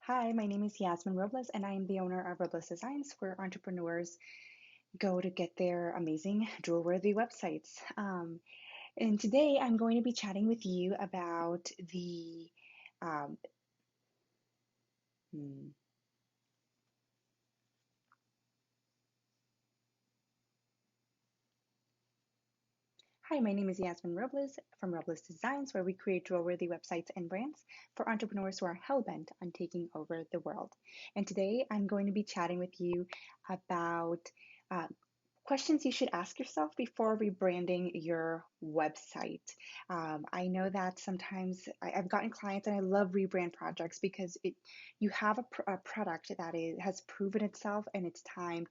Hi, my name is Yasmin Robles, and I am the owner of Robles Designs, where entrepreneurs go to get their amazing jewel-worthy websites. And today I'm going to be chatting with you about the. Um, hmm, Hi, my name is Yasmin Robles from Robles Designs, where we create jewel-worthy websites and brands for entrepreneurs who are hell-bent on taking over the world. And today I'm going to be chatting with you about uh, questions you should ask yourself before rebranding your website. I know that sometimes I've gotten clients and I love rebrand projects because you have a product that has proven itself and it's time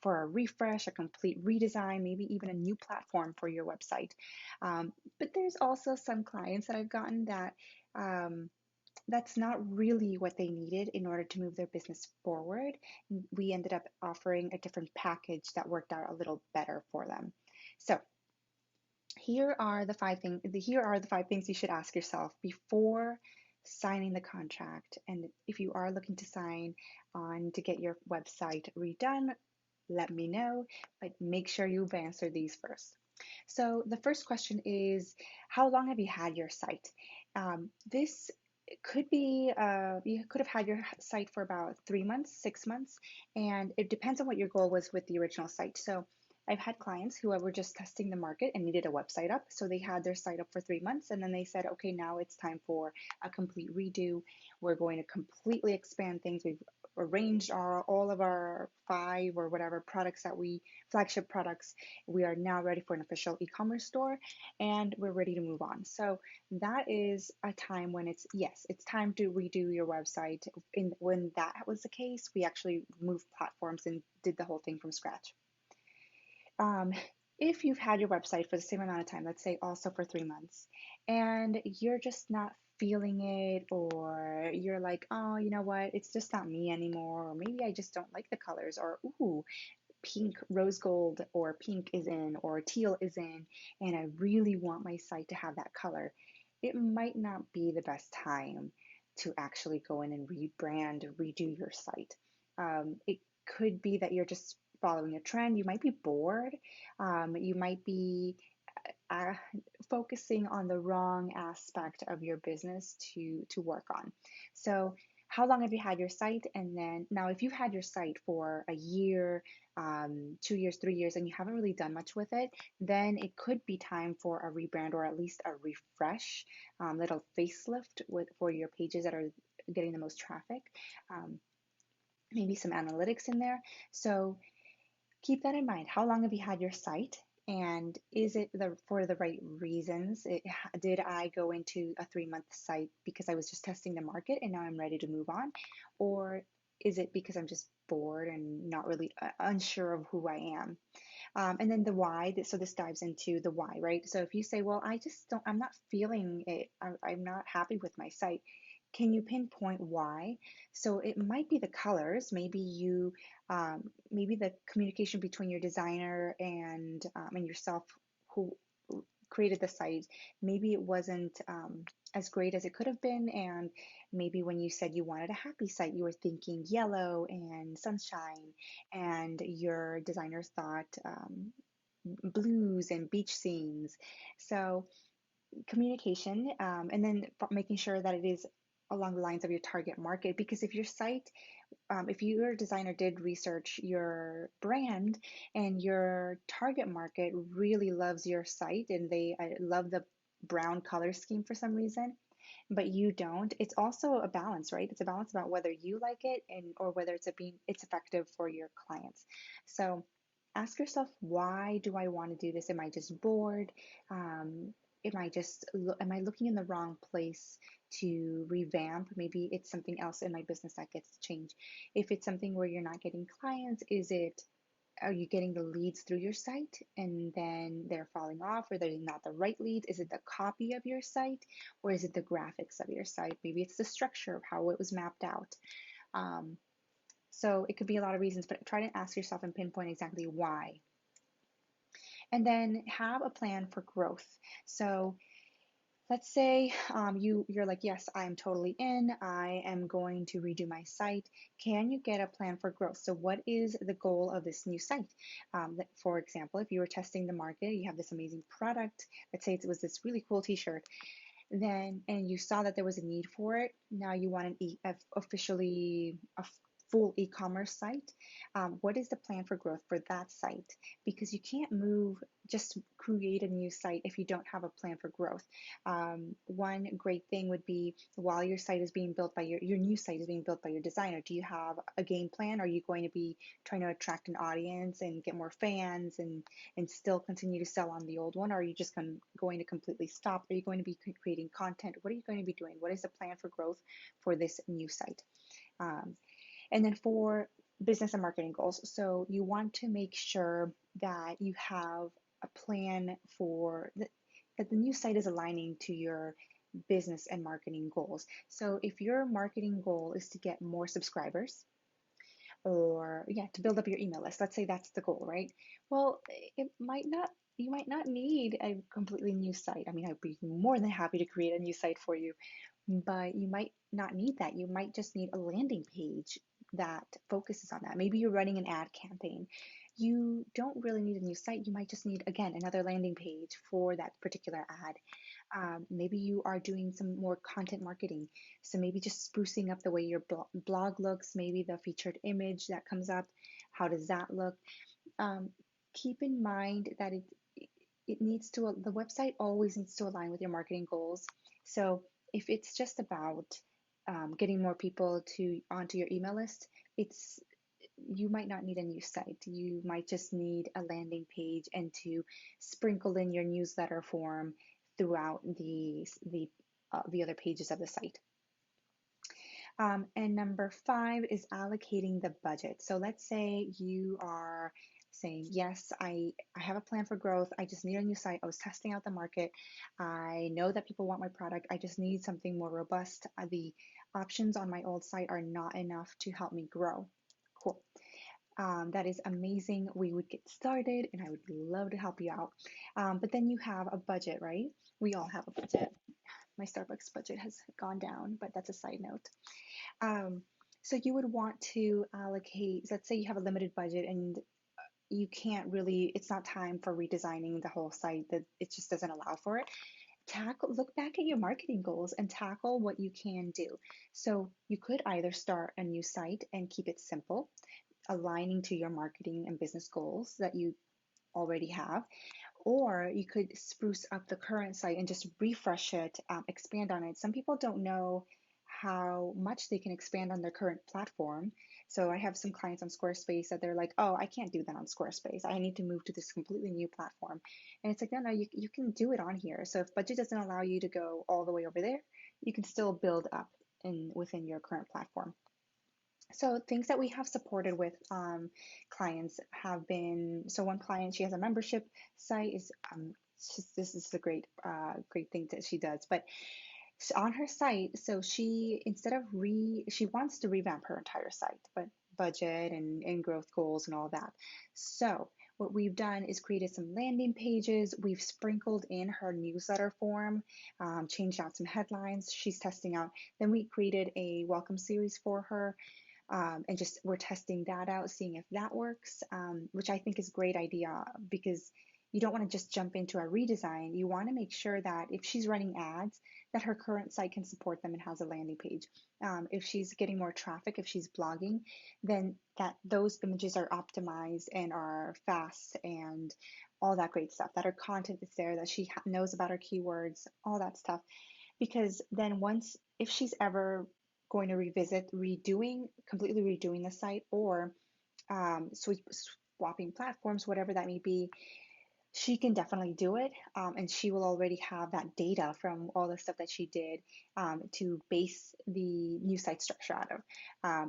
for a refresh, a complete redesign, maybe even a new platform for your website. But there's also some clients that I've gotten that um, that's not really what they needed in order to move their business forward. We ended up offering a different package that worked out a little better for them. So here are the five things you should ask yourself before signing the contract. And if you are looking to sign on to get your website redone, let me know, but make sure you've answered these first. So the first question is, how long have you had your site? This could be, you could have had your site for about 3 months, 6 months, and it depends on what your goal was with the original site. So I've had clients who were just testing the market and needed a website up. So they had their site up for 3 months and then they said, okay, now it's time for a complete redo. We're going to completely expand things. We've arranged all of our five or whatever products that flagship products. We are now ready for an official e-commerce store and we're ready to move on. So that is a time when yes, it's time to redo your website. When that was the case, we actually moved platforms and did the whole thing from scratch. Um, if you've had your website for the same amount of time, let's say also for 3 months, and you're just not feeling it, or you're like, oh, you know what, it's just not me anymore, or maybe I just don't like the colors, or ooh, pink, rose gold, or pink is in, or teal is in, and I really want my site to have that color, it might not be the best time to actually go in and rebrand, redo your site. It could be that you're just following a trend. You might be bored. You might be uh, focusing on the wrong aspect of your business to work on. So, how long have you had your site? And then now, if you've had your site for a year, 2 years, 3 years, and you haven't really done much with it, then it could be time for a rebrand or at least a refresh, little facelift for your pages that are getting the most traffic. Um, Maybe some analytics in there. So keep that in mind. How long have you had your site? And is it for the right reasons? Did I go into a 3 month site because I was just testing the market and now I'm ready to move on? Or is it because I'm just bored and not really unsure of who I am? And then the why. So this dives into the why, right? So if you say, well, I'm not feeling it, I'm not happy with my site. Can you pinpoint why? So it might be the colors, maybe the communication between your designer and yourself who created the site. Maybe it wasn't as great as it could have been, and maybe when you said you wanted a happy site, you were thinking yellow and sunshine, and your designer thought blues and beach scenes. So communication, and then making sure that it is along the lines of your target market. Because if your designer did research your brand and your target market really loves your site and they love the brown color scheme for some reason, but you don't, it's also a balance, right? It's a balance about whether you like it and or whether it's effective for your clients. So ask yourself, why do I want to do this? Am I just bored? Um, am I looking in the wrong place to revamp? Maybe it's something else in my business that gets changed. If it's something where you're not getting clients, are you getting the leads through your site and then they're falling off, or they're not the right leads? Is it the copy of your site, or is it the graphics of your site? Maybe it's the structure of how it was mapped out. Um, so it could be a lot of reasons, but try to ask yourself and pinpoint exactly why. And then have a plan for growth. So let's say you're like, yes, I'm totally in. I am going to redo my site. Can you get a plan for growth? So what is the goal of this new site? For example, if you were testing the market, you have this amazing product. Let's say it was this really cool t-shirt, then and you saw that there was a need for it. Now you want officially a full e-commerce site. What is the plan for growth for that site? Because you can't just create a new site if you don't have a plan for growth. One great thing would be, while your site is being built by your new site is being built by your designer, do you have a game plan? Are you going to be trying to attract an audience and get more fans and still continue to sell on the old one? Or are you just going to completely stop? Are you going to be creating content? What are you going to be doing? What is the plan for growth for this new site? Um, and then for business and marketing goals, so you want to make sure that you have a plan that the new site is aligning to your business and marketing goals. So if your marketing goal is to get more subscribers, or yeah, to build up your email list, let's say that's the goal, right? Well, you might not need a completely new site. I mean, I'd be more than happy to create a new site for you, but you might not need that. You might just need a landing page that focuses on that. Maybe you're running an ad campaign. You don't really need a new site. You might just need, again, another landing page for that particular ad. Maybe you are doing some more content marketing. So maybe just sprucing up the way your blog looks, maybe the featured image that comes up. How does that look? Um, Keep in mind that the website always needs to align with your marketing goals. So if it's just about getting more people onto your email list, it's you might not need a new site. You might just need a landing page and to sprinkle in your newsletter form throughout the other pages of the site. And number 5 is allocating the budget. So let's say you are saying, yes, I have a plan for growth. I just need a new site. I was testing out the market. I know that people want my product. I just need something more robust. The options on my old site are not enough to help me grow. Cool. That is amazing. We would get started and I would love to help you out. But then you have a budget, right? We all have a budget. My Starbucks budget has gone down, but that's a side note. Um, so you would want to allocate, let's say you have a limited budget and you can't really, it's not time for redesigning the whole site, that it just doesn't allow for it. Look back at your marketing goals and tackle what you can do. So you could either start a new site and keep it simple, aligning to your marketing and business goals that you already have, or you could spruce up the current site and just refresh it, expand on it. Some people don't know how much they can expand on their current platform. So I have some clients on Squarespace that they're like, oh, I can't do that on Squarespace. I need to move to this completely new platform. And it's like, no, you can do it on here. So if budget doesn't allow you to go all the way over there, you can still build up within your current platform. So things that we have supported with clients have been, so one client, she has a membership site. This is a great thing that she does. But on her site, so she, instead of she wants to revamp her entire site, but budget and growth goals and all that. So what we've done is created some landing pages. We've sprinkled in her newsletter form, changed out some headlines she's testing out. Then we created a welcome series for her, and just we're testing that out, seeing if that works, which I think is a great idea, because you don't want to just jump into a redesign. You want to make sure that if she's running ads, that her current site can support them and has a landing page. If she's getting more traffic, if she's blogging, then that those images are optimized and are fast and all that great stuff, that her content is there, that she knows about her keywords, all that stuff. Because then if she's ever going to revisit completely redoing the site, or swapping platforms, whatever that may be, she can definitely do it. And she will already have that data from all the stuff that she did, to base the new site structure out of.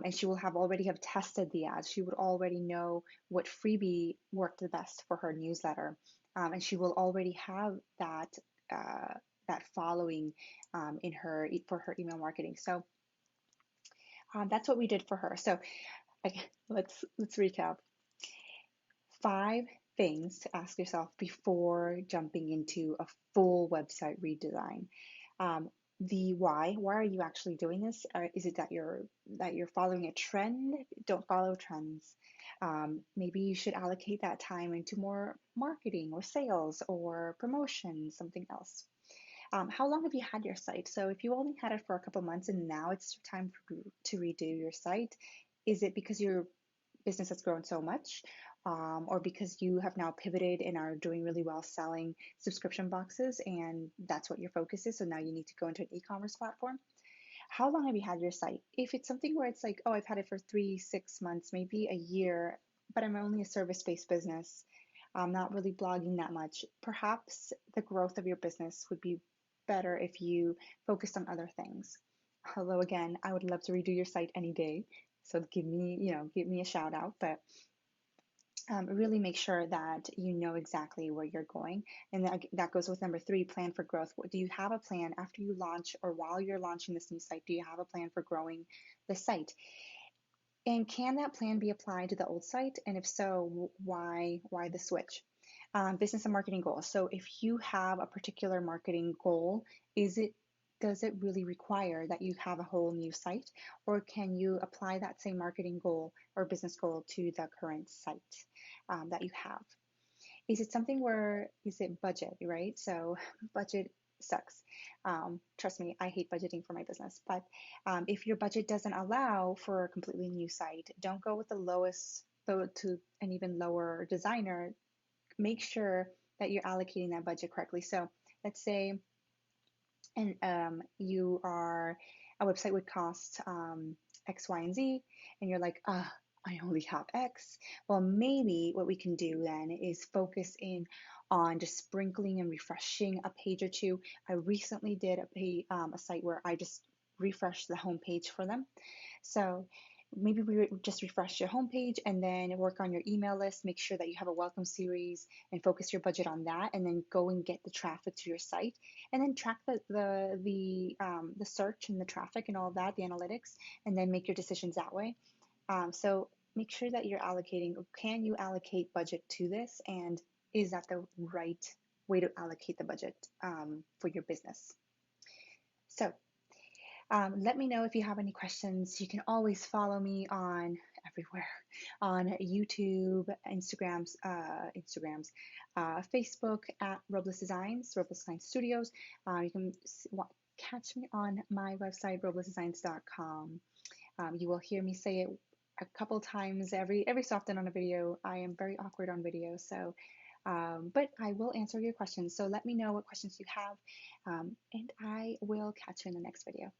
And she will already have tested the ads. She would already know what freebie worked the best for her newsletter. And she will already have that following for her email marketing. So that's what we did for her. So let's recap. 5 things to ask yourself before jumping into a full website redesign. Um, the why are you actually doing this? Is it that you're following a trend? Don't follow trends. Maybe you should allocate that time into more marketing or sales or promotion, something else. How long have you had your site? So if you only had it for a couple months and now it's time to redo your site, is it because your business has grown so much, or because you have now pivoted and are doing really well selling subscription boxes and that's what your focus is? So now you need to go into an e-commerce platform. How long have you had your site? If it's something where it's like, oh, I've had it for 3, 6 months, maybe a year, but I'm only a service-based business, I'm not really blogging that much, perhaps the growth of your business would be better if you focused on other things. Although again, I would love to redo your site any day. So give me a shout out, but really make sure that you know exactly where you're going. And that goes with number 3, plan for growth. Do you have a plan after you launch or while you're launching this new site? Do you have a plan for growing the site? And can that plan be applied to the old site? And if so, why the switch? Business and marketing goals. So if you have a particular marketing goal, does it really require that you have a whole new site, or can you apply that same marketing goal or business goal to the current site that you have? Is it something where is it budget, right? So budget sucks. Trust me, I hate budgeting for my business. But if your budget doesn't allow for a completely new site, don't go with the lowest, go to an even lower designer. Make sure that you're allocating that budget correctly. So let's say, and you are a website would cost X, Y, and Z, and you're like, I only have X. Well, maybe what we can do then is focus in on just sprinkling and refreshing a page or two. I recently did a site where I just refreshed the homepage for them. So maybe we just refresh your homepage and then work on your email list. Make sure that you have a welcome series and focus your budget on that, and then go and get the traffic to your site, and then track the search and the traffic and all of that, the analytics, and then make your decisions that way. So make sure that you're allocating. Can you allocate budget to this, and is that the right way to allocate the budget for your business? So let me know if you have any questions. You can always follow me on everywhere, on YouTube, Facebook at Robles Designs, Robles Design Studios. You can catch me on my website, roblesdesigns.com. You will hear me say it a couple times every so often on a video. I am very awkward on video, so but I will answer your questions. So let me know what questions you have, and I will catch you in the next video.